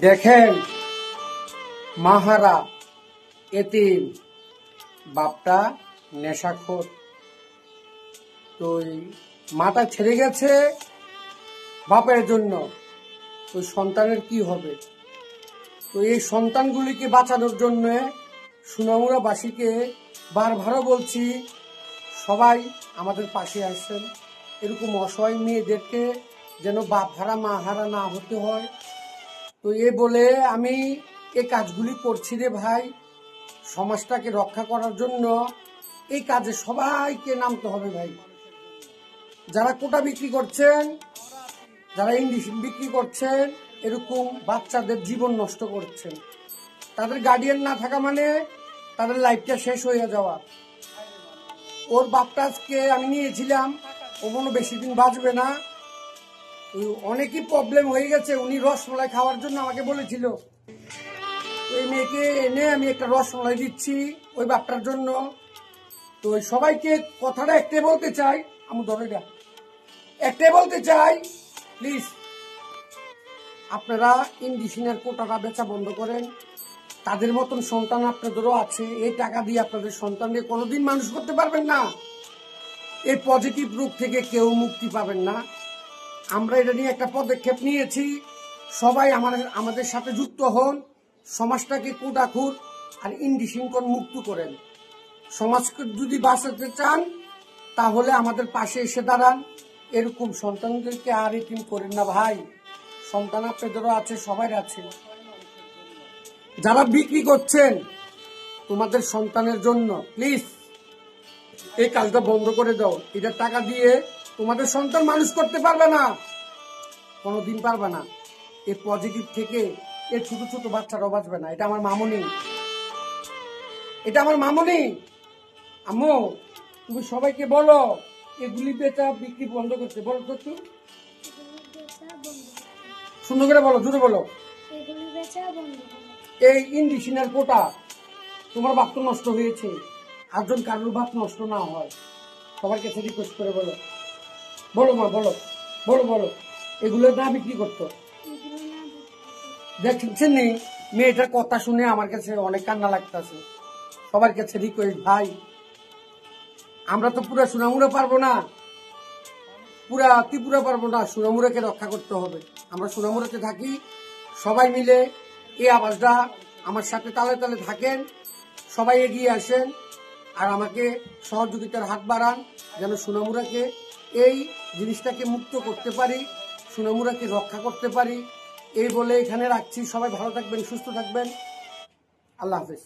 দেখেন মাহারা এতিম, বাপটা নেশাখোর। তো মাটা ছেড়ে গেছে বাপের জন্য, তো সন্তানের কি হবে? তো এই সন্তানগুলিকে বাঁচানোর জন্য সোনামুড়াবাসীকে বারবারও বলছি, সবাই আমাদের পাশে আসেন। এরকম অসহায় মেয়েদেরকে যেন বাপ হারা মা হারা না হতে হয়। তো এ বলে আমি এই কাজগুলি করছি রে ভাই, সমাজটাকে রক্ষা করার জন্য এই কাজে সবাইকে নামতে হবে ভাই। যারা কোটা বিক্রি করছেন, যারা ইঞ্জেকশন বিক্রি করছেন, এরকম বাচ্চাদের জীবন নষ্ট করছেন। তাদের গার্ডিয়ান না থাকা মানে তাদের লাইফটা শেষ হয়ে যাওয়া। ওর বাপটা আজকে আমি নিয়েছিলাম, ও কোনো বেশি দিন বাঁচবে না, অনেকই প্রবলেম হয়ে গেছে। উনি রসমলাই খাওয়ার জন্য আমাকে বলেছিল, ওই মেয়েকে এনে আমি একটা রসমলাই দিচ্ছি ওই বাপটার জন্য। তো সবাইকে কথাটা একটাই বলতে চাই, আমি ধরে একটাই বলতে চাই, প্লিজ আপনারা ইঞ্জেকশনের কোটাটা বেচা বন্ধ করেন। তাদের মতন সন্তান আপনাদেরও আছে, এই টাকা দিয়ে আপনাদের সন্তানকে কোনোদিন মানুষ করতে পারবেন না। এই পজিটিভ রূপ থেকে কেউ মুক্তি পাবেন না। আমরা এটা নিয়ে একটা পদক্ষেপ নিয়েছি, সবাই আমাদের সাথে যুক্ত হন। সমাজটাকে কোটাখুর আর ইনডিসিংকন মুক্ত করেন। সমাজকে যদি বাঁচাতে চান তাহলে আমাদের পাশে এসে দাঁড়ান। এরকম সন্তানদেরকে আর এতিম করেন না ভাই। সন্তান আপনাদেরও আছে, সবাই আছে। যারা বিক্রি করছেন তোমাদের সন্তানের জন্য, প্লিজ এই কাজটা বন্ধ করে দাও। এটার টাকা দিয়ে তোমাদের সন্তান মানুষ করতে পারবে না, কোনোদিন পারবে না। এই পজিটিভ থেকে এই ছোট ছোট বাচ্চারাও বাঁচবে না। এটা আমার মামুনি, এটা আমার মামুনি। আম্মু তুমি সবাইকে বলো এগুলি বেচা বিক্রি বন্ধ করতে। বলো তো একটু সুন্দর করে বলো, জোরে বলো। এই ইঞ্জেকশনের কোটা, তোমার বাপ তো নষ্ট হয়েছে, আটজন কারোর বাপ নষ্ট না হয়। সবার কাছে রিকোয়েস্ট করে বলো, বলো মা, বলো বলো বলো, এগুলো না বিক্রি করতো। দেখছেন নি মেয়েটার কথা শুনে আমার কাছে অনেক কান্না লাগতেছে। সবার কাছে রিকোয়েস্ট ভাই, আমরা তো পুরা সোনামুড়া পারবো না, পুরা ত্রিপুরা পারবো না, সোনামুড়াকে রক্ষা করতে হবে। আমরা সোনামুড়াতে থাকি, সবাই মিলে এই আওয়াজটা আমার সাথে তালে তালে থাকেন। সবাই এগিয়ে আসেন আর আমাকে সহযোগিতার হাত বাড়ান, যেন সোনামুড়াকে এই জিনিসটাকে মুক্ত করতে পারি, সোনামুড়াকে রক্ষা করতে পারি। এই বলে এখানে রাখছি। সবাই ভালো থাকবেন, সুস্থ থাকবেন। আল্লাহ হাফেজ।